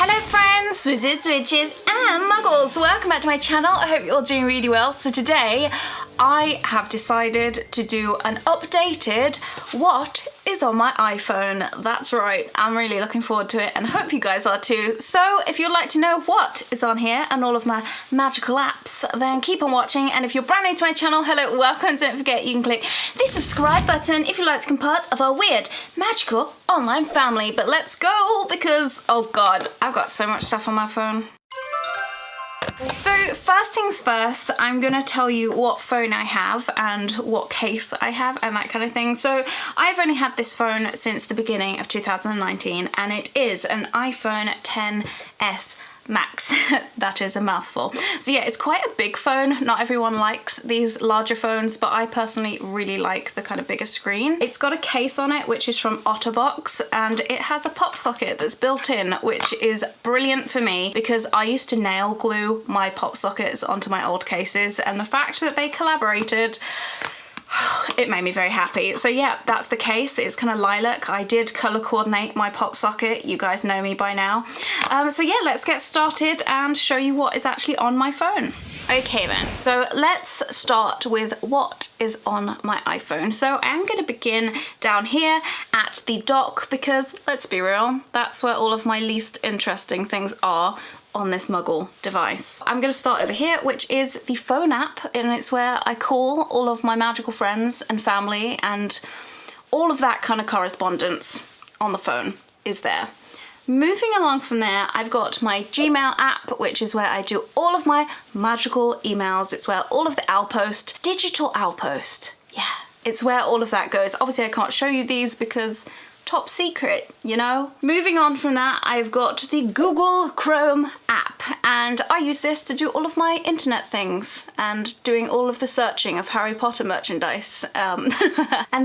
Hello friends, wizards, witches and muggles! Welcome back to my channel. I hope you're all doing really well. So today I have decided to do an updated what is on my iPhone. That's right, I'm really looking forward to it and hope you guys are too. So if you'd like to know what is on here and all of my magical apps, then keep on watching. And if you're brand new to my channel, hello, welcome. Don't forget you can click the subscribe button if you'd like to become part of our weird, magical online family. But let's go because, oh god, I've got so much stuff on my phone. So first things first, I'm gonna tell you what phone I have and what case I have and that kind of thing. So I've only had this phone since the beginning of 2019 and it is an iPhone XS Max. That is a mouthful. So yeah, it's quite a big phone. Not everyone likes these larger phones, but I personally really like the kind of bigger screen. It's got a case on it, which is from Otterbox, and it has a pop socket that's built in, which is brilliant for me because I used to nail glue my pop sockets onto my old cases, and the fact that they collaborated, it made me very happy. So yeah, that's the case. It's kind of lilac. I did color coordinate my pop socket. You guys know me by now. So yeah, let's get started and show you what is actually on my phone. Okay then, so let's start with what is on my iPhone. So I'm going to begin down here at the dock because let's be real, that's where all of my least interesting things are on this muggle device. I'm going to start over here, which is the phone app, and it's where I call all of my magical friends and family, and all of that kind of correspondence on the phone is there. Moving along from there, I've got my Gmail app, which is where I do all of my magical emails. It's where all of the Outpost, digital Outpost, yeah, it's where all of that goes. Obviously I can't show you these because top secret, you know? Moving on from that, I've got the Google Chrome app, and I use this to do all of my internet things and doing all of the searching of Harry Potter merchandise. And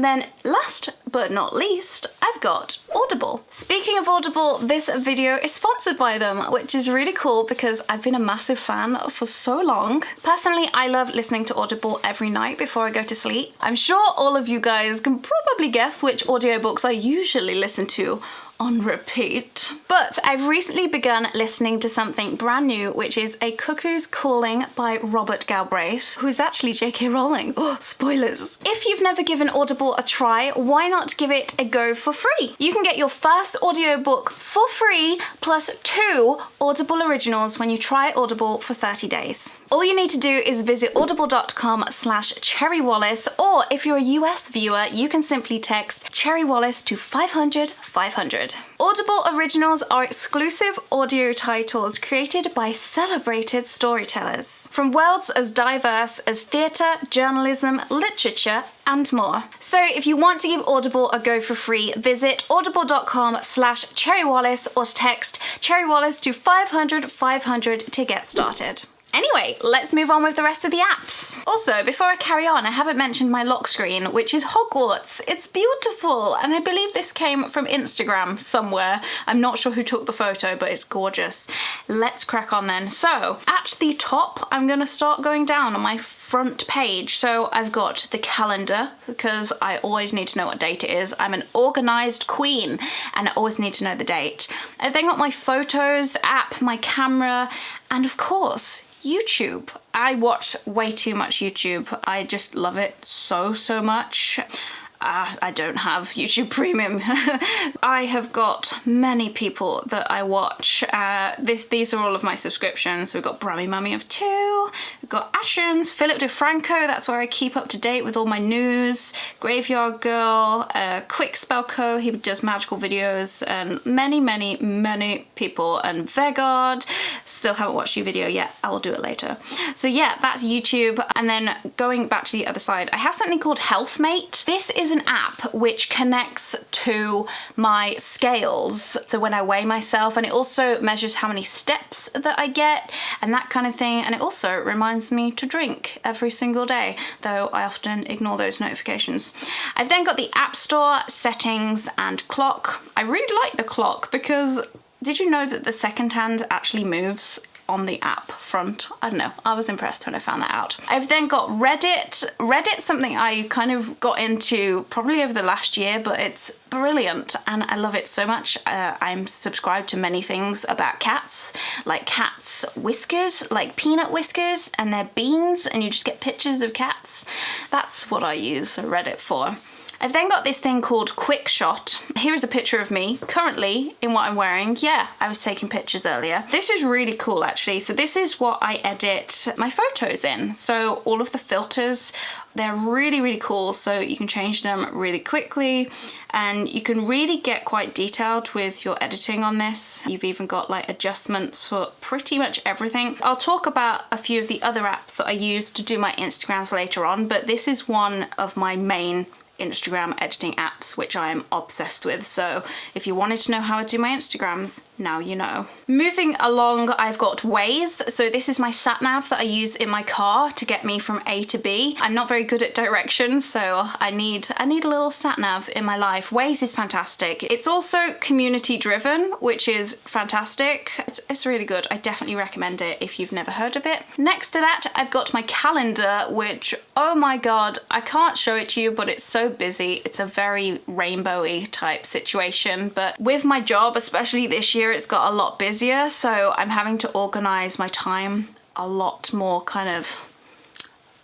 then last but not least, I've got Audible. Speaking of Audible, this video is sponsored by them, which is really cool because I've been a massive fan for so long. Personally, I love listening to Audible every night before I go to sleep. I'm sure all of you guys can probably guess which audiobooks I usually listen to on repeat. But I've recently begun listening to something brand new, which is A Cuckoo's Calling by Robert Galbraith, who is actually J.K. Rowling. Oh, spoilers. If you've never given Audible a try, why not give it a go for free? You can get your first audiobook for free plus 2 Audible originals when you try Audible for 30 days. All you need to do is visit audible.com/CherryWallis, or if you're a US viewer, you can simply text Cherry Wallis to 500 500. Audible originals are exclusive audio titles created by celebrated storytellers from worlds as diverse as theatre, journalism, literature, and more. So if you want to give Audible a go for free, visit audible.com/CherryWallis or text Cherry Wallis to 500 500 to get started. Anyway, let's move on with the rest of the apps. Also, before I carry on, I haven't mentioned my lock screen, which is Hogwarts. It's beautiful, and I believe this came from Instagram somewhere. I'm not sure who took the photo, but it's gorgeous. Let's crack on then. So, at the top, I'm gonna start going down on my front page. So I've got the calendar, because I always need to know what date it is. I'm an organized queen, and I always need to know the date. I've then got my photos app, my camera, and of course, YouTube. I watch way too much YouTube. I just love it so much. I don't have YouTube Premium. I have got many people that I watch. These are all of my subscriptions. We've got Brummy Mummy of 2, we've got Ashens, Philip DeFranco, that's where I keep up to date with all my news, Graveyard Girl, Quick Spellco, he does magical videos, and many people, and Vegard. Still haven't watched your video yet, I will do it later. So yeah, that's YouTube. And then going back to the other side, I have something called Healthmate. This is an app which connects to my scales, so when I weigh myself, and it also measures how many steps that I get and that kind of thing, and it also reminds me to drink every single day, though I often ignore those notifications. I've then got the App Store, settings, and clock. I really like the clock because did you know that the second hand actually moves on the app front. I don't know, I was impressed when I found that out. I've then got Reddit. Reddit's something I kind of got into probably over the last year, but it's brilliant and I love it so much. I'm subscribed to many things about cats, like cats' whiskers, like peanut whiskers, and their beans, and you just get pictures of cats. That's what I use Reddit for. I've then got this thing called Quick Shot. Here is a picture of me currently in what I'm wearing. Yeah, I was taking pictures earlier. This is really cool actually. So this is what I edit my photos in. So all of the filters, they're really, really cool. So you can change them really quickly and you can really get quite detailed with your editing on this. You've even got like adjustments for pretty much everything. I'll talk about a few of the other apps that I use to do my Instagrams later on, but this is one of my main Instagram editing apps which I am obsessed with. So if you wanted to know how I do my Instagrams, now you know. Moving along, I've got Waze. So this is my sat nav that I use in my car to get me from A to B. I'm not very good at directions, so I need a little sat nav in my life. Waze is fantastic. It's also community driven, which is fantastic. It's really good. I definitely recommend it if you've never heard of it. Next to that, I've got my calendar, which, oh my God, I can't show it to you, but it's so busy. It's a very rainbowy type situation, but with my job, especially this year, it's got a lot busier, so I'm having to organize my time a lot more kind of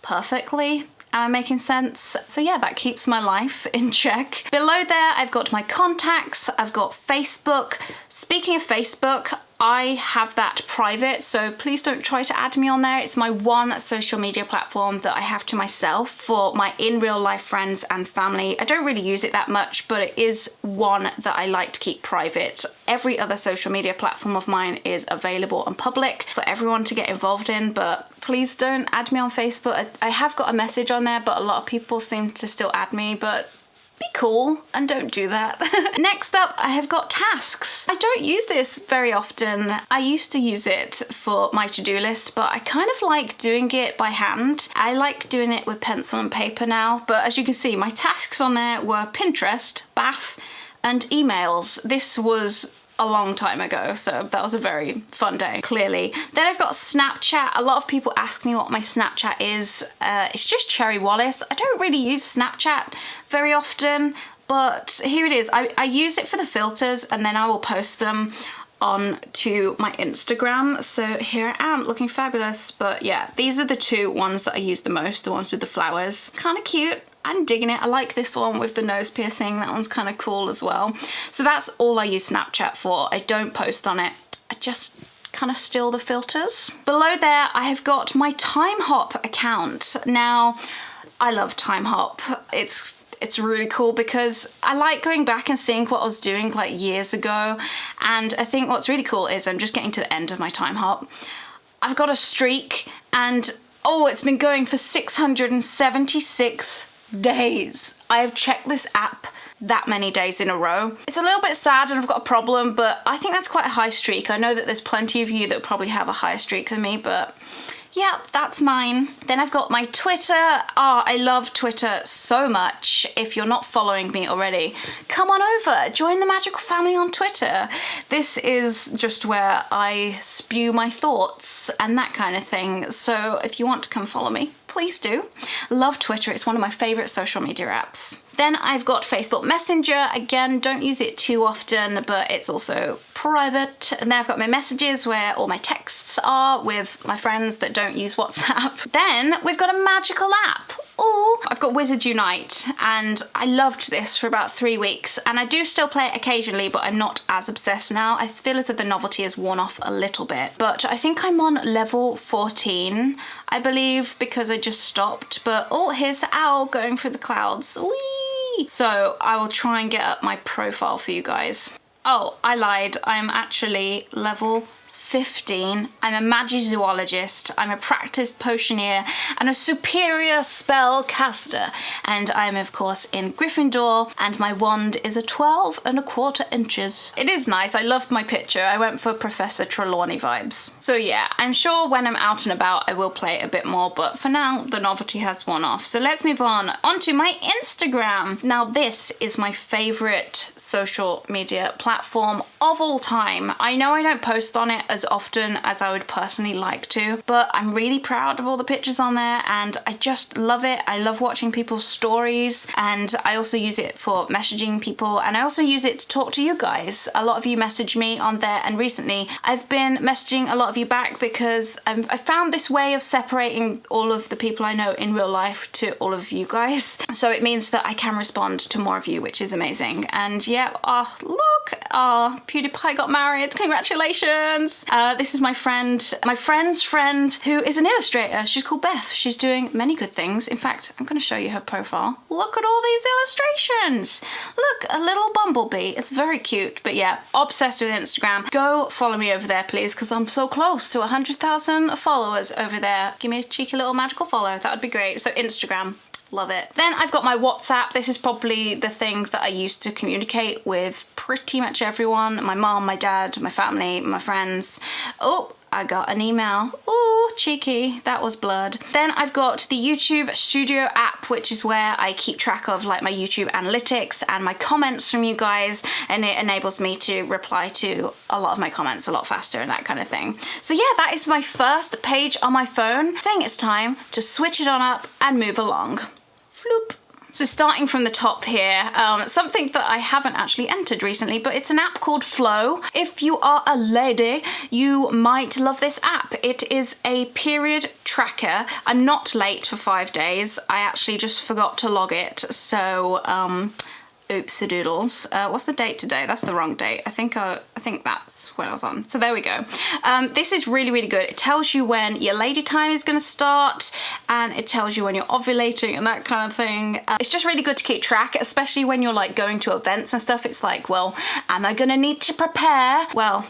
perfectly. Am I making sense? So yeah, that keeps my life in check. Below there, I've got my contacts, I've got Facebook. Speaking of Facebook, I have that private, so please don't try to add me on there. It's my one social media platform that I have to myself for my in real life friends and family. I don't really use it that much, but it is one that I like to keep private. Every other social media platform of mine is available and public for everyone to get involved in, but please don't add me on Facebook. I have got a message on there, but a lot of people seem to still add me, but be cool and don't do that. Next up, I have got tasks. I don't use this very often. I used to use it for my to-do list, but I kind of like doing it by hand. I like doing it with pencil and paper now, but as you can see, my tasks on there were Pinterest, bath, and emails. This was a long time ago, so that was a very fun day, clearly. Then I've got Snapchat. A lot of people ask me what my Snapchat is. It's just Cherry Wallis. I don't really use Snapchat very often, but here it is. I use it for the filters and then I will post them on to my Instagram. So here I am looking fabulous. But yeah, these are the two ones that I use the most, the ones with the flowers. Kind of cute. I'm digging it. I like this one with the nose piercing. That one's kind of cool as well. So that's all I use Snapchat for. I don't post on it. I just kind of steal the filters. Below there, I have got my Time Hop account. Now, I love Time Hop. It's really cool because I like going back and seeing what I was doing like years ago. And I think what's really cool is I'm just getting to the end of my Time Hop. I've got a streak and oh, it's been going for 676 days. I have checked this app that many days in a row. It's a little bit sad and I've got a problem, but I think that's quite a high streak. I know that there's plenty of you that probably have a higher streak than me, but yeah, that's mine. Then I've got my Twitter. Oh, I love Twitter so much. If you're not following me already, come on over, join the magical family on Twitter. This is just where I spew my thoughts and that kind of thing. So if you want to come follow me, please do. Love Twitter. It's one of my favorite social media apps. Then I've got Facebook Messenger. Again, don't use it too often, but it's also private. And then I've got my messages where all my texts are with my friends that don't use WhatsApp. Then we've got a magical app. Ooh, I've got Wizards Unite and I loved this for about 3 weeks and I do still play it occasionally, but I'm not as obsessed now. I feel as if the novelty has worn off a little bit, but I think I'm on level 14, I believe, because I just stopped. But oh, here's the owl going through the clouds. Whee! So I will try and get up my profile for you guys. Oh, I lied. I'm actually level 15. I'm a magizoologist, I'm a practiced potioneer and a superior spell caster, and I'm of course in Gryffindor, and my wand is a 12¼ inches. It is nice. I loved my picture. I went for Professor Trelawney vibes. So yeah, I'm sure when I'm out and about I will play it a bit more, but for now the novelty has worn off. So let's move on onto my Instagram. Now this is my favorite social media platform of all time. I know I don't post on it as as often as I would personally like to, but I'm really proud of all the pictures on there and I just love it. I love watching people's stories, and I also use it for messaging people, and I also use it to talk to you guys. A lot of you message me on there, and recently I've been messaging a lot of you back because I found this way of separating all of the people I know in real life to all of you guys. So it means that I can respond to more of you, which is amazing. And yeah, oh look, oh, PewDiePie got married, congratulations. This is my friend's friend who is an illustrator. She's called Beth. She's doing many good things. In fact, I'm gonna show you her profile. Look at all these illustrations. Look, a little bumblebee. It's very cute, but yeah, obsessed with Instagram. Go follow me over there, please, because I'm so close to 100,000 followers over there. Give me a cheeky little magical follow. That would be great. So Instagram. Love it. Then I've got my WhatsApp. This is probably the thing that I use to communicate with pretty much everyone. My mom, my dad, my family, my friends. Oh, I got an email. Oh, cheeky. That was blood. Then I've got the YouTube Studio app, which is where I keep track of like my YouTube analytics and my comments from you guys, and it enables me to reply to a lot of my comments a lot faster and that kind of thing. So yeah, that is my first page on my phone. I think it's time to switch it on up and move along. Floop. So starting from the top here, something that I haven't actually entered recently, but it's an app called Flow. If you are a lady, you might love this app. It is a period tracker. I'm not late for 5 days. I actually just forgot to log it. So, oops-a-doodles. What's the date today? That's the wrong date. I think that's when I was on. So there we go. This is really, really good. It tells you when your lady time is gonna start, and it tells you when you're ovulating and that kind of thing. It's just really good to keep track, especially when you're like going to events and stuff. It's like, well, am I gonna need to prepare? Well,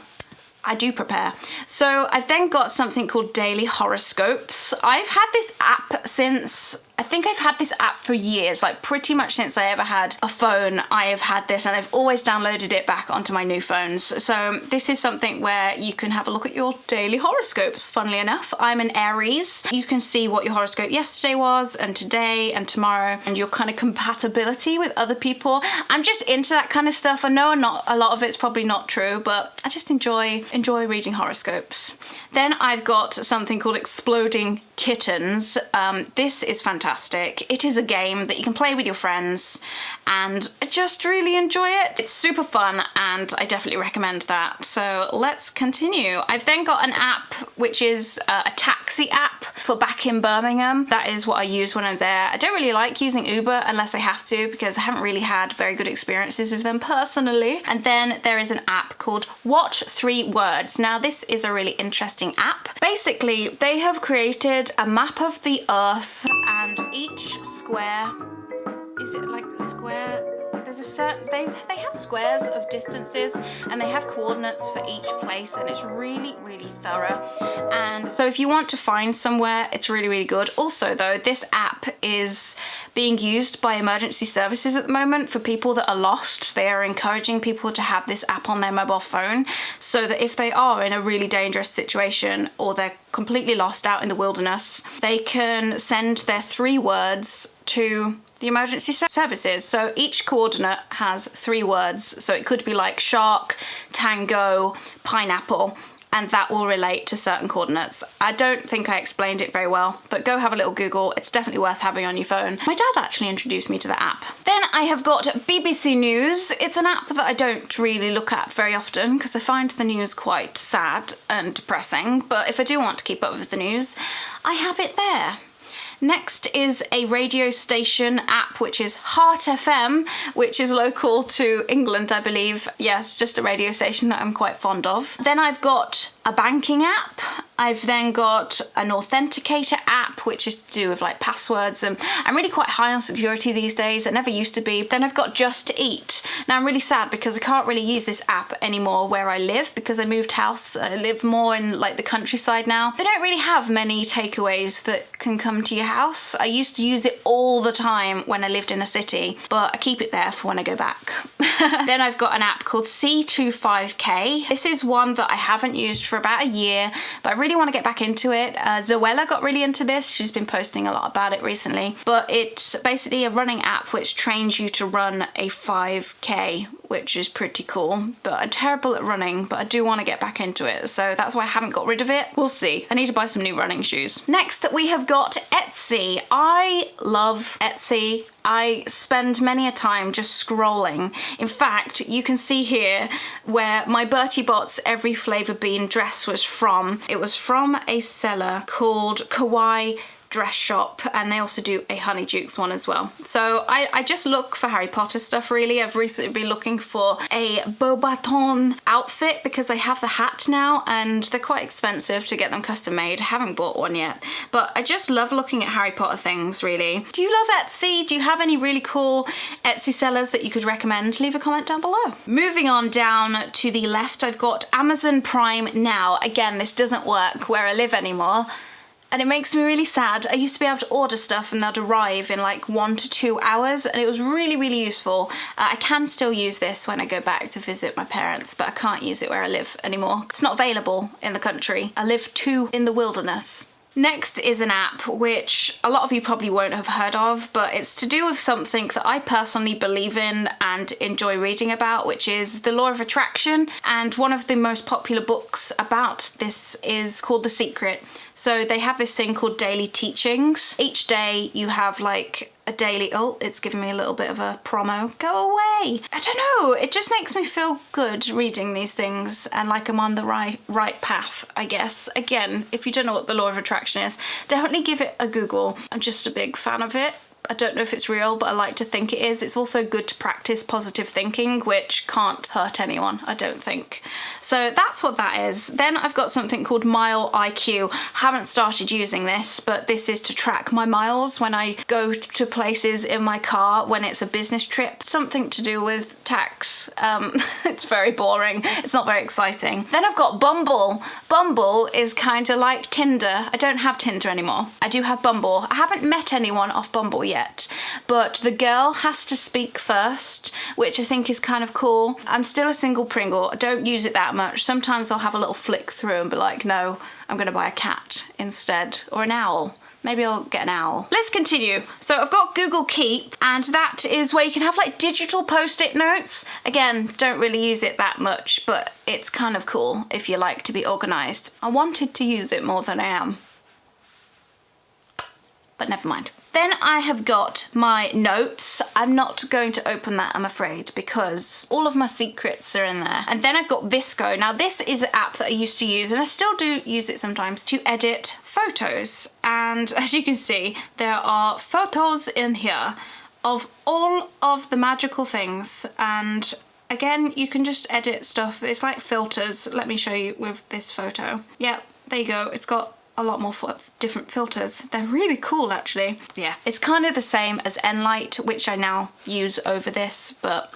I do prepare. So I've then got something called daily horoscopes. I've had this app since, I think I've had this app for years, like pretty much since I ever had a phone. I have had this, and I've always downloaded it back onto my new phones. So this is something where you can have a look at your daily horoscopes. Funnily enough, I'm an Aries. You can see what your horoscope yesterday was, and today and tomorrow, and your kind of compatibility with other people. I'm just into that kind of stuff. I know not a lot of it's probably not true, but I just enjoy reading horoscopes. Then I've got something called Exploding Kittens. This is fantastic. It is a game that you can play with your friends, and I just really enjoy it. It's super fun, and I definitely recommend that. So let's continue. I've then got an app which is a taxi app for back in Birmingham. That is what I use when I'm there. I don't really like using Uber unless I have to, because I haven't really had very good experiences with them personally. And then there is an app called What 3 Words. Now this is a really interesting app. Basically, they have created a map of the earth, and each square, is it like the square? There's a certain, they have squares of distances, and they have coordinates for each place, and it's really, really thorough. And so if you want to find somewhere, it's really, really good. Also though, this app is being used by emergency services at the moment for people that are lost. They are encouraging people to have this app on their mobile phone, so that if they are in a really dangerous situation, or they're completely lost out in the wilderness, they can send their 3 words to the emergency services. So each coordinate has 3 words. So it could be like shark, tango, pineapple, and that will relate to certain coordinates. I don't think I explained it very well, but go have a little Google. It's definitely worth having on your phone. My dad actually introduced me to the app. Then I have got BBC News. It's an app that I don't really look at very often because I find the news quite sad and depressing, but if I do want to keep up with the news, I have it there. Next is a radio station app, which is Heart FM, which is local to England, I believe. Yeah, it's just a radio station that I'm quite fond of. Then I've got a banking app. I've then got an authenticator app, which is to do with like passwords, and I'm really quite high on security these days. I never used to be. Then I've got Just to Eat. Now I'm really sad because I can't really use this app anymore where I live, because I moved house. I live more in like the countryside now. They don't really have many takeaways that can come to your house. I used to use it all the time when I lived in a city, but I keep it there for when I go back. Then I've got an app called C25K. This is one that I haven't used for about a year, but I really really want to get back into it. Zoella got really into this. She's been posting a lot about it recently. But it's basically a running app which trains you to run a 5K, which is pretty cool. But I'm terrible at running, but I do want to get back into it. So that's why I haven't got rid of it. We'll see. I need to buy some new running shoes. Next, we have got Etsy. I love Etsy. I spend many a time just scrolling. In fact, you can see here where my Bertie Bott's Every Flavour Bean dress was from. It was from a seller called Kawaii Dress Shop, and they also do a Honey Dukes one as well. So I just look for Harry Potter stuff really. I've recently been looking for a Beauxbatons outfit because I have the hat now and they're quite expensive to get them custom made. I haven't bought one yet, but I just love looking at Harry Potter things really. Do you love Etsy? Do you have any really cool Etsy sellers that you could recommend? Leave a comment down below. Moving on down to the left, I've got Amazon Prime Now. Again, this doesn't work where I live anymore. And it makes me really sad. I used to be able to order stuff and they'd arrive in like 1 to 2 hours and it was really, really useful. I can still use this when I go back to visit my parents, but I can't use it where I live anymore. It's not available in the country. I live too in the wilderness. Next is an app which a lot of you probably won't have heard of, but it's to do with something that I personally believe in and enjoy reading about, which is the law of attraction. And one of the most popular books about this is called The Secret. So they have this thing called daily teachings. Each day you have like a daily, oh, it's giving me a little bit of a promo. Go away. I don't know, it just makes me feel good reading these things and like I'm on the right path, I guess. Again, if you don't know what the law of attraction is, definitely give it a Google. I'm just a big fan of it. I don't know if it's real, but I like to think it is. It's also good to practice positive thinking, which can't hurt anyone, I don't think. So that's what that is. Then I've got something called Mile IQ. Haven't started using this, but this is to track my miles when I go to places in my car when it's a business trip. Something to do with tax. It's very boring. It's not very exciting. Then I've got Bumble. Bumble is kind of like Tinder. I don't have Tinder anymore. I do have Bumble. I haven't met anyone off Bumble yet, but the girl has to speak first, which I think is kind of cool. I'm still a single Pringle. I don't use it that much. Sometimes I'll have a little flick through and be like, no, I'm gonna buy a cat instead, or an owl. Maybe I'll get an owl. Let's continue. So I've got Google Keep, and that is where you can have like digital post-it notes. Again, don't really use it that much, but it's kind of cool if you like to be organized. I wanted to use it more than I am, but never mind. Then I have got my notes. I'm not going to open that, I'm afraid, because all of my secrets are in there. And then I've got Visco. Now this is an app that I used to use, and I still do use it sometimes, to edit photos. And as you can see, there are photos in here of all of the magical things. And again, you can just edit stuff. It's like filters. Let me show you with this photo. Yep, there you go. It's got a lot more different filters. They're really cool actually. Yeah, it's kind of the same as Enlight, which I now use over this, but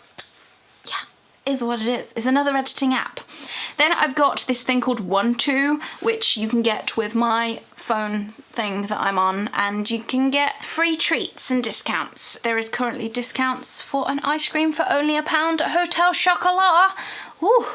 yeah, is what it is. It's another editing app. Then I've got this thing called One2, which you can get with my phone thing that I'm on, and you can get free treats and discounts. There is currently discounts for an ice cream for only £1 at Hotel Chocolat. Ooh,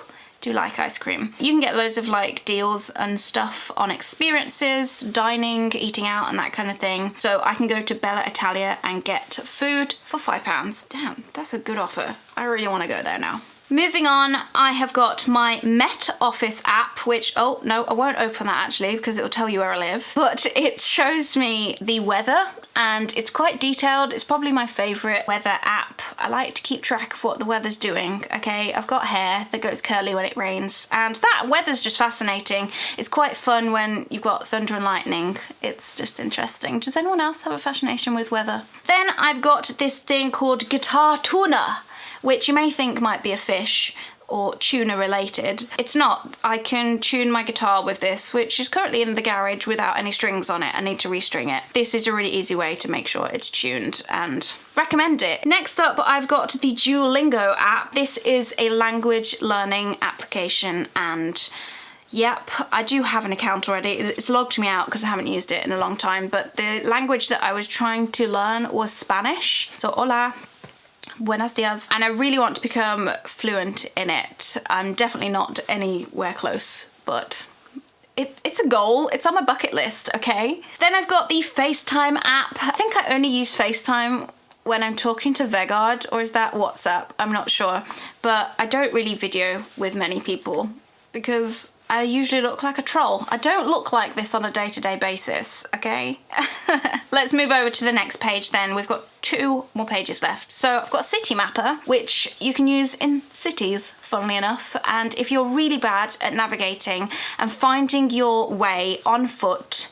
do like ice cream. You can get loads of like deals and stuff on experiences, dining, eating out and that kind of thing. So I can go to Bella Italia and get food for £5. Damn, that's a good offer. I really want to go there now. Moving on, I have got my Met Office app, which, oh no, I won't open that actually because it will tell you where I live, but it shows me the weather and it's quite detailed. It's probably my favourite weather app. I like to keep track of what the weather's doing, okay? I've got hair that goes curly when it rains, and that weather's just fascinating. It's quite fun when you've got thunder and lightning. It's just interesting. Does anyone else have a fascination with weather? Then I've got this thing called Guitar Tuna, which you may think might be a fish or tuna related. It's not. I can tune my guitar with this, which is currently in the garage without any strings on it. I need to restring it. This is a really easy way to make sure it's tuned and recommend it. Next up, I've got the Duolingo app. This is a language learning application, and yep, I do have an account already. It's logged me out because I haven't used it in a long time, but the language that I was trying to learn was Spanish. So hola, buenos dias, and I really want to become fluent in it. I'm definitely not anywhere close, but it's a goal. It's on my bucket list, okay? Then I've got the FaceTime app. I think I only use FaceTime when I'm talking to Vegard, or is that WhatsApp? I'm not sure. But I don't really video with many people because I usually look like a troll. I don't look like this on a day-to-day basis, okay? Let's move over to the next page then. We've got 2 more pages left. So I've got City Mapper, which you can use in cities, funnily enough. And if you're really bad at navigating and finding your way on foot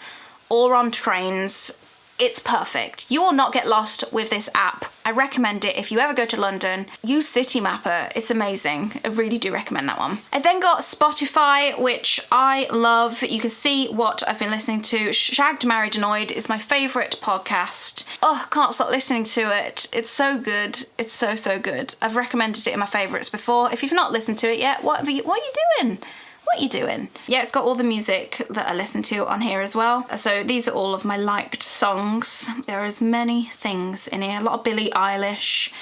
or on trains, it's perfect. You will not get lost with this app. I recommend it if you ever go to London. Use City Mapper, it's amazing. I really do recommend that one. I then got Spotify, which I love. You can see what I've been listening to. Shagged, Married, Annoyed is my favourite podcast. Oh, I can't stop listening to it. It's so good. It's so, so good. I've recommended it in my favourites before. If you've not listened to it yet, what are you doing? What are you doing? Yeah, it's got all the music that I listen to on here as well. So these are all of my liked songs. There is many things in here. A lot of Billie Eilish.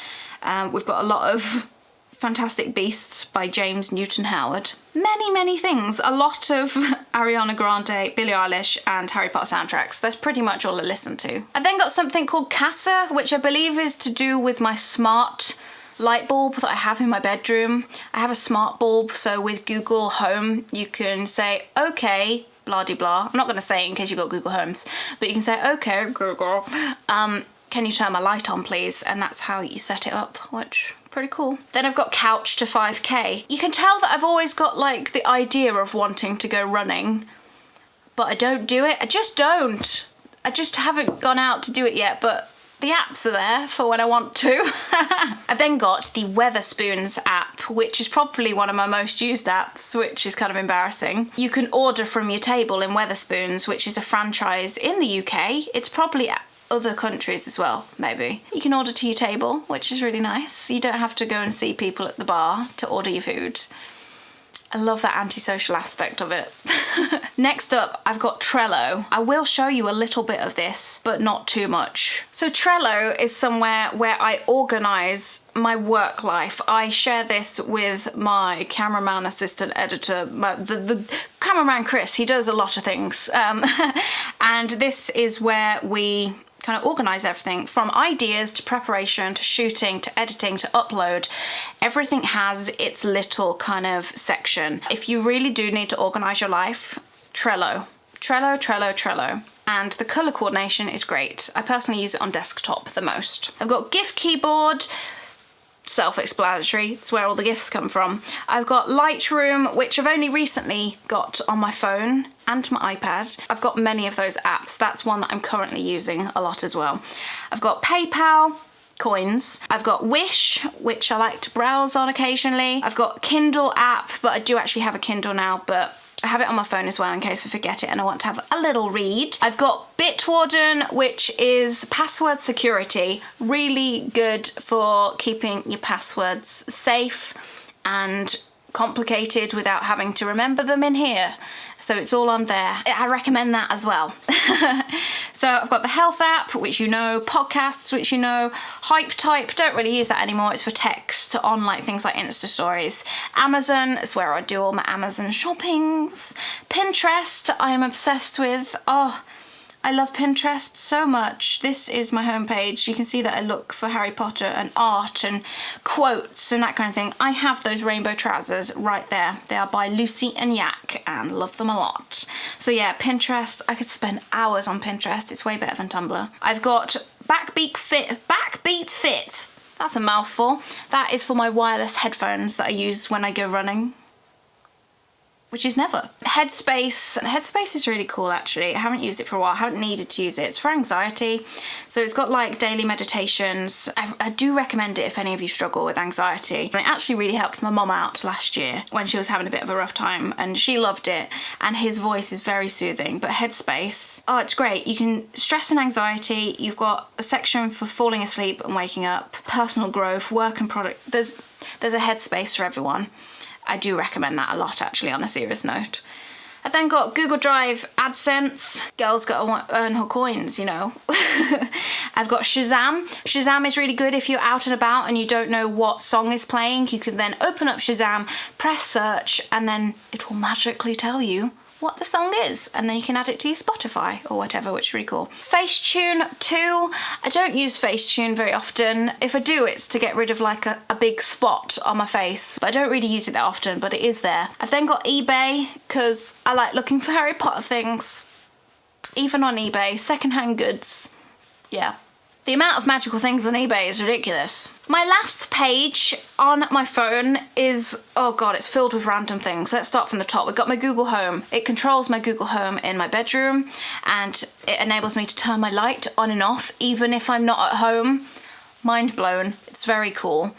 We've got a lot of Fantastic Beasts by James Newton Howard. Many, many things. A lot of Ariana Grande, Billie Eilish and Harry Potter soundtracks. That's pretty much all I listen to. I've then got something called Casa, which I believe is to do with my smart light bulb that I have in my bedroom. I have a smart bulb, so with Google Home you can say, okay, blah de blah. I'm not going to say it in case you've got Google Homes, but you can say, okay, Google, can you turn my light on please? And that's how you set it up, which pretty cool. Then I've got Couch to 5k. You can tell that I've always got like the idea of wanting to go running, but I don't do it. I just don't. I just haven't gone out to do it yet, but the apps are there for when I want to. I've then got the Weatherspoons app, which is probably one of my most used apps, which is kind of embarrassing. You can order from your table in Weatherspoons, which is a franchise in the UK. It's probably other countries as well, maybe. You can order to your table, which is really nice. You don't have to go and see people at the bar to order your food. I love that antisocial aspect of it. Next up, I've got Trello. I will show you a little bit of this, but not too much. So Trello is somewhere where I organise my work life. I share this with my cameraman, assistant, editor, the cameraman Chris. He does a lot of things. And this is where we kind of organise everything from ideas to preparation to shooting to editing to upload. Everything has its little kind of section. If you really do need to organise your life, Trello. Trello, Trello, Trello. And the colour coordination is great. I personally use it on desktop the most. I've got GIF keyboard, self-explanatory, it's where all the GIFs come from. I've got Lightroom, which I've only recently got on my phone and my iPad. I've got many of those apps. That's one that I'm currently using a lot as well. I've got PayPal, coins. I've got Wish, which I like to browse on occasionally. I've got Kindle app, but I do actually have a Kindle now, but I have it on my phone as well in case I forget it and I want to have a little read. I've got Bitwarden, which is password security. Really good for keeping your passwords safe and complicated without having to remember them in here. So it's all on there. I recommend that as well. So I've got the health app, which you know, podcasts, which you know, Hype Type, don't really use that anymore. It's for text on like things like Insta stories. Amazon is where I do all my Amazon shoppings. Pinterest, I am obsessed with. Oh, I love Pinterest so much. This is my homepage. You can see that I look for Harry Potter and art and quotes and that kind of thing. I have those rainbow trousers right there. They are by Lucy and Yak and love them a lot. So yeah, Pinterest, I could spend hours on Pinterest. It's way better than Tumblr. I've got Backbeat Fit. That's a mouthful. That is for my wireless headphones that I use when I go running, which is never. Headspace is really cool actually. I haven't used it for a while, I haven't needed to use it. It's for anxiety. So it's got like daily meditations. I do recommend it if any of you struggle with anxiety. And it actually really helped my mum out last year when she was having a bit of a rough time and she loved it. And his voice is very soothing. But Headspace, oh, it's great. You can stress and anxiety. You've got a section for falling asleep and waking up, personal growth, work and product. There's a Headspace for everyone. I do recommend that a lot actually, on a serious note. I've then got Google Drive, AdSense. Girl's got to earn her coins, you know. I've got Shazam. Shazam is really good if you're out and about and you don't know what song is playing. You can then open up Shazam, press search, and then it will magically tell you what the song is, and then you can add it to your Spotify or whatever, which is really cool. Facetune too. I don't use Facetune very often. If I do, it's to get rid of like a big spot on my face, but I don't really use it that often, but it is there. I've then got eBay because I like looking for Harry Potter things, even on eBay, secondhand goods. Yeah. The amount of magical things on eBay is ridiculous. My last page on my phone is, oh god, it's filled with random things. Let's start from the top. We've got my Google Home. It controls my Google Home in my bedroom, and it enables me to turn my light on and off even if I'm not at home. Mind blown. It's very cool.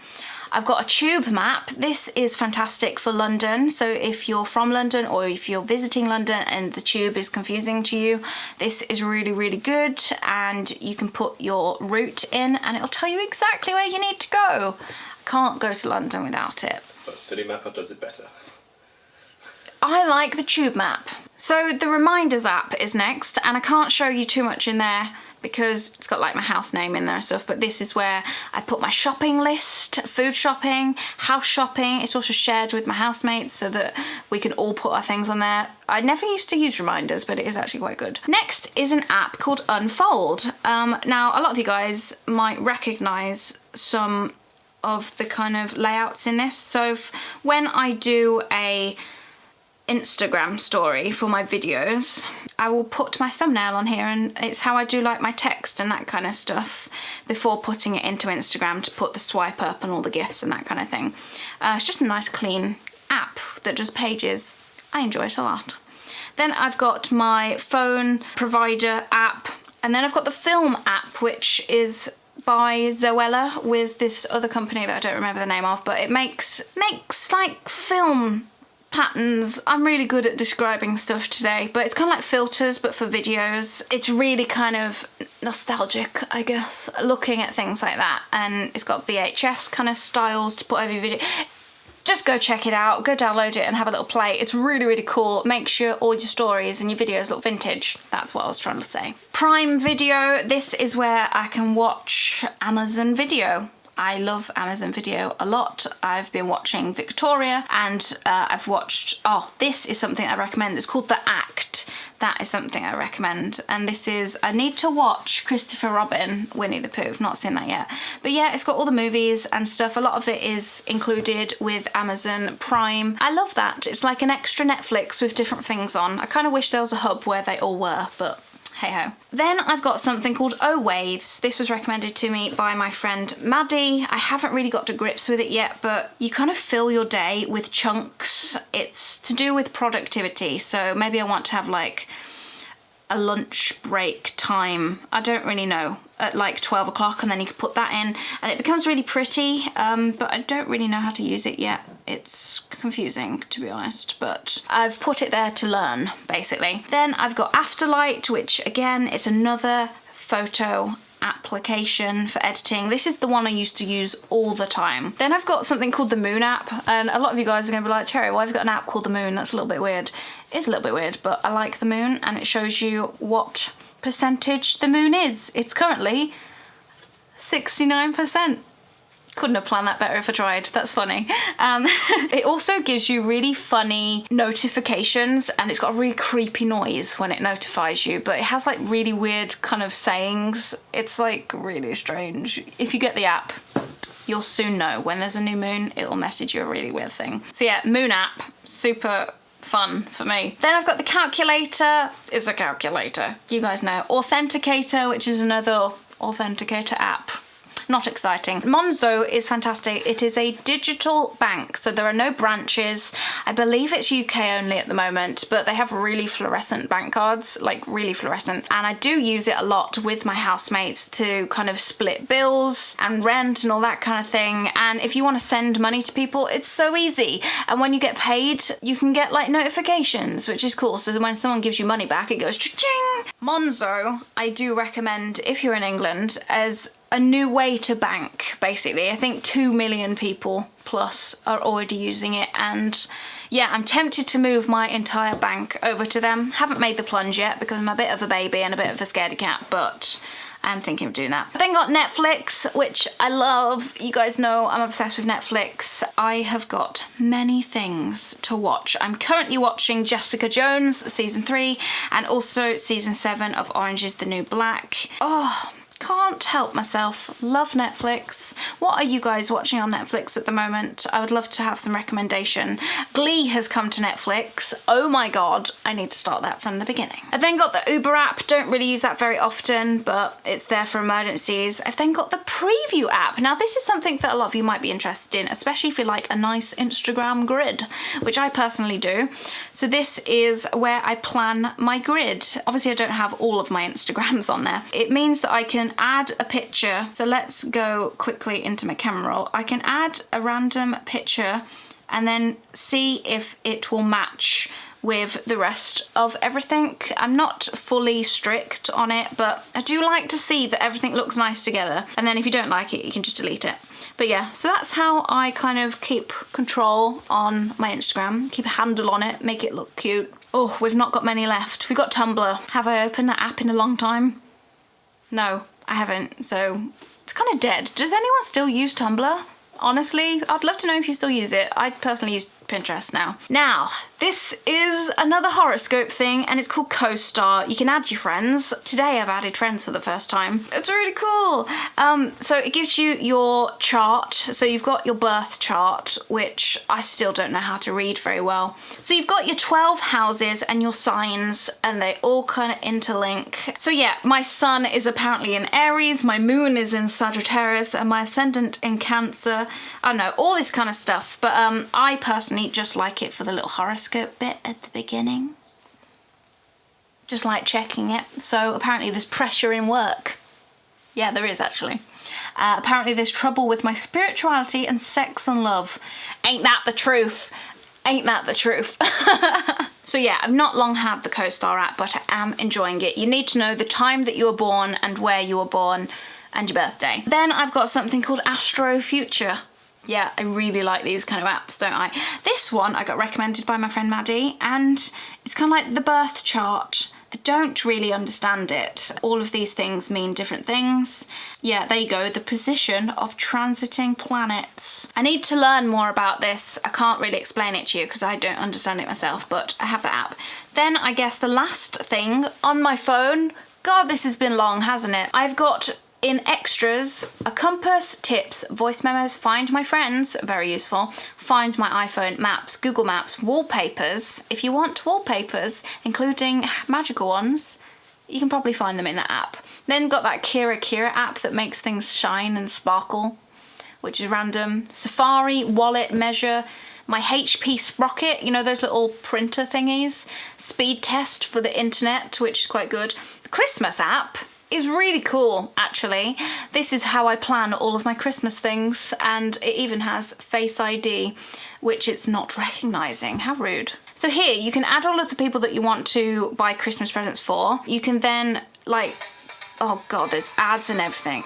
I've got a tube map. This is fantastic for London. So if you're from London or if you're visiting London and the tube is confusing to you, this is really, really good. And you can put your route in and it'll tell you exactly where you need to go. I can't go to London without it. But City Mapper does it better. I like the tube map. So the reminders app is next, and I can't show you too much in there because it's got like my house name in there and stuff, but this is where I put my shopping list, food shopping, house shopping. It's also shared with my housemates so that we can all put our things on there. I never used to use reminders, but it is actually quite good. Next is an app called Unfold. Now, a lot of you guys might recognise some of the kind of layouts in this. So when I do a Instagram story for my videos, I will put my thumbnail on here, and it's how I do like my text and that kind of stuff before putting it into Instagram to put the swipe up and all the gifs and that kind of thing. It's just a nice clean app that does pages. I enjoy it a lot. Then I've got my phone provider app, and then I've got the film app, which is by Zoella with this other company that I don't remember the name of, but it makes like film patterns. I'm really good at describing stuff today, but it's kind of like filters but for videos. It's really kind of nostalgic, I guess, looking at things like that, and it's got VHS kind of styles to put over your video. Just go check it out, go download it and have a little play. It's really, really cool. Make sure all your stories and your videos look vintage. That's what I was trying to say. Prime Video, this is where I can watch Amazon Video. I love Amazon Video a lot. I've been watching Victoria, and I've watched, oh, this is something I recommend. It's called The Act. That is something I recommend. And this is, I need to watch Christopher Robin, Winnie the Pooh. I've not seen that yet. But yeah, it's got all the movies and stuff. A lot of it is included with Amazon Prime. I love that. It's like an extra Netflix with different things on. I kind of wish there was a hub where they all were, but hey ho. Then I've got something called O Waves. This was recommended to me by my friend Maddie. I haven't really got to grips with it yet, but you kind of fill your day with chunks. It's to do with productivity. So maybe I want to have like a lunch break time. I don't really know, at like 12 o'clock, and then you can put that in and it becomes really pretty, but I don't really know how to use it yet. It's confusing, to be honest, but I've put it there to learn, basically. Then I've got Afterlight, which again is another photo application for editing. This is the one I used to use all the time. Then I've got something called the Moon app, and a lot of you guys are going to be like, Cherry, why have you got an app called the Moon? That's a little bit weird. It's a little bit weird, but I like the Moon, and it shows you what percentage the moon is. It's currently 69%. Couldn't have planned that better if I tried. That's funny. It also gives you really funny notifications, and it's got a really creepy noise when it notifies you, but it has like really weird kind of sayings. It's like really strange. If you get the app, you'll soon know when there's a new moon, it will message you a really weird thing. So yeah, Moon app, super fun for me. Then I've got the calculator. It's a calculator. You guys know. Authenticator, which is another authenticator app. Not exciting. Monzo is fantastic. It is a digital bank, so there are no branches. I believe it's UK only at the moment, but they have really fluorescent bank cards, like really fluorescent. And I do use it a lot with my housemates to kind of split bills and rent and all that kind of thing. And if you want to send money to people, it's so easy. And when you get paid, you can get like notifications, which is cool. So when someone gives you money back, it goes cha-ching. Monzo, I do recommend if you're in England as a new way to bank, basically. I think 2 million people plus are already using it, and yeah, I'm tempted to move my entire bank over to them. Haven't made the plunge yet because I'm a bit of a baby and a bit of a scaredy cat, but I'm thinking of doing that. I then got Netflix, which I love. You guys know I'm obsessed with Netflix. I have got many things to watch. I'm currently watching Jessica Jones season 3 and also season 7 of Orange is the New Black. Oh, can't help myself. Love Netflix. What are you guys watching on Netflix at the moment? I would love to have some recommendation. Glee has come to Netflix. Oh my god, I need to start that from the beginning. I then got the Uber app. Don't really use that very often, but it's there for emergencies. I've then got the Preview app. Now this is something that a lot of you might be interested in, especially if you like a nice Instagram grid, which I personally do. So this is where I plan my grid. Obviously I don't have all of my Instagrams on there. It means that I can add a picture. So let's go quickly into my camera roll. I can add a random picture and then see if it will match with the rest of everything. I'm not fully strict on it, but I do like to see that everything looks nice together. And then if you don't like it, you can just delete it. But yeah, so that's how I kind of keep control on my Instagram, keep a handle on it, make it look cute. Oh, we've not got many left. We've got Tumblr. Have I opened that app in a long time? No, I haven't, so it's kind of dead. Does anyone still use Tumblr? Honestly, I'd love to know if you still use it. I personally use Pinterest now. Now, this is another horoscope thing and it's called Co-Star. You can add your friends. Today I've added friends for the first time. It's really cool. So it gives you your chart. So you've got your birth chart, which I still don't know how to read very well. So you've got your 12 houses and your signs and they all kind of interlink. So yeah, my sun is apparently in Aries, my moon is in Sagittarius and my ascendant in Cancer. I don't know, all this kind of stuff. But I personally just like it for the little horoscope bit at the beginning. Just like checking it. So apparently there's pressure in work. Yeah, there is actually. Apparently there's trouble with my spirituality and sex and love. Ain't that the truth? Ain't that the truth? So yeah, I've not long had the Co-Star app, but I am enjoying it. You need to know the time that you were born and where you were born and your birthday. Then I've got something called Astro Future. Yeah, I really like these kind of apps, don't I? This one I got recommended by my friend Maddie, and it's kind of like the birth chart. I don't really understand it. All of these things mean different things. Yeah, there you go, the position of transiting planets. I need to learn more about this. I can't really explain it to you because I don't understand it myself, but I have the app. Then I guess the last thing on my phone, God, this has been long, hasn't it? I've got in extras, a compass, tips, voice memos, find my friends, very useful, find my iPhone, maps, Google Maps, wallpapers. If you want wallpapers, including magical ones, you can probably find them in that app. Then got that Kira app that makes things shine and sparkle, which is random. Safari, wallet, measure, my HP sprocket, you know those little printer thingies. Speed test for the internet, which is quite good. The Christmas app is really cool, actually. This is how I plan all of my Christmas things, and it even has Face ID, which it's not recognising. How rude. So here, you can add all of the people that you want to buy Christmas presents for. You can then, like, oh god, there's ads and everything.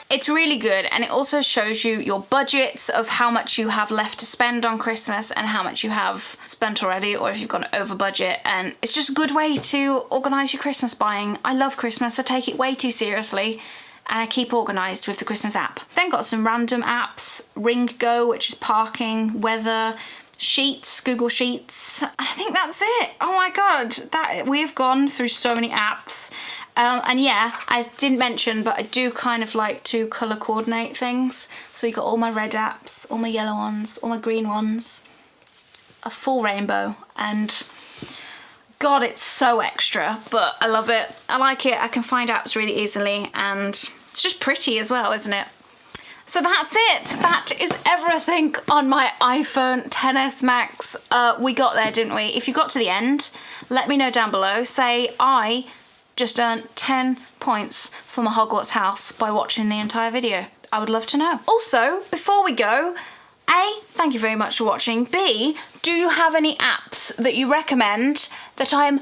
It's really good, and it also shows you your budgets of how much you have left to spend on Christmas and how much you have spent already, or if you've gone over budget. And it's just a good way to organise your Christmas buying. I love Christmas, I take it way too seriously, and I keep organised with the Christmas app. Then got some random apps, Ring Go, which is parking, weather, Sheets, Google Sheets. I think that's it. Oh my god, we have gone through so many apps. And yeah, I didn't mention, but I do kind of like to colour coordinate things. So you got all my red apps, all my yellow ones, all my green ones, a full rainbow, and god, it's so extra, but I love it. I like it. I can find apps really easily, and it's just pretty as well, isn't it? So that's it. That is everything on my iPhone XS Max. We got there, didn't we? If you got to the end, let me know down below. Say I just earned 10 points for my Hogwarts house by watching the entire video. I would love to know. Also, before we go, A, thank you very much for watching. B, do you have any apps that you recommend that I'm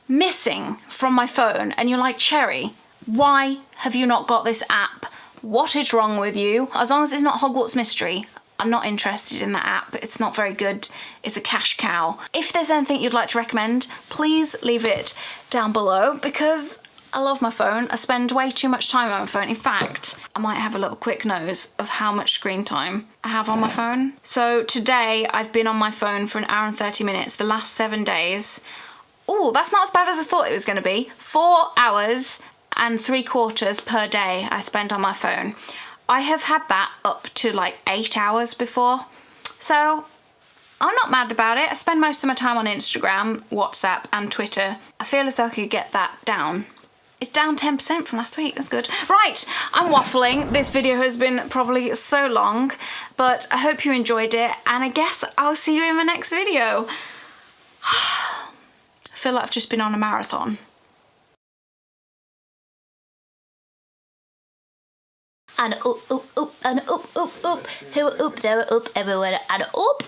missing from my phone? And you're like, Cherry, why have you not got this app? What is wrong with you? As long as it's not Hogwarts Mystery, I'm not interested in that app. It's not very good. It's a cash cow. If there's anything you'd like to recommend, please leave it down below, because I love my phone. I spend way too much time on my phone. In fact, I might have a little quick nose of how much screen time I have on my phone. So today I've been on my phone for 1 hour and 30 minutes, the last 7 days. Oh, that's not as bad as I thought it was gonna be. 4 hours and 3/4 per day I spend on my phone. I have had that up to like 8 hours before. So I'm not mad about it. I spend most of my time on Instagram, WhatsApp and Twitter. I feel as though I could get that down. It's down 10% from last week, that's good. Right, I'm waffling. This video has been probably so long, but I hope you enjoyed it, and I guess I'll see you in my next video. I feel like I've just been on a marathon. And up, and up, who are up, there are up everywhere, and up.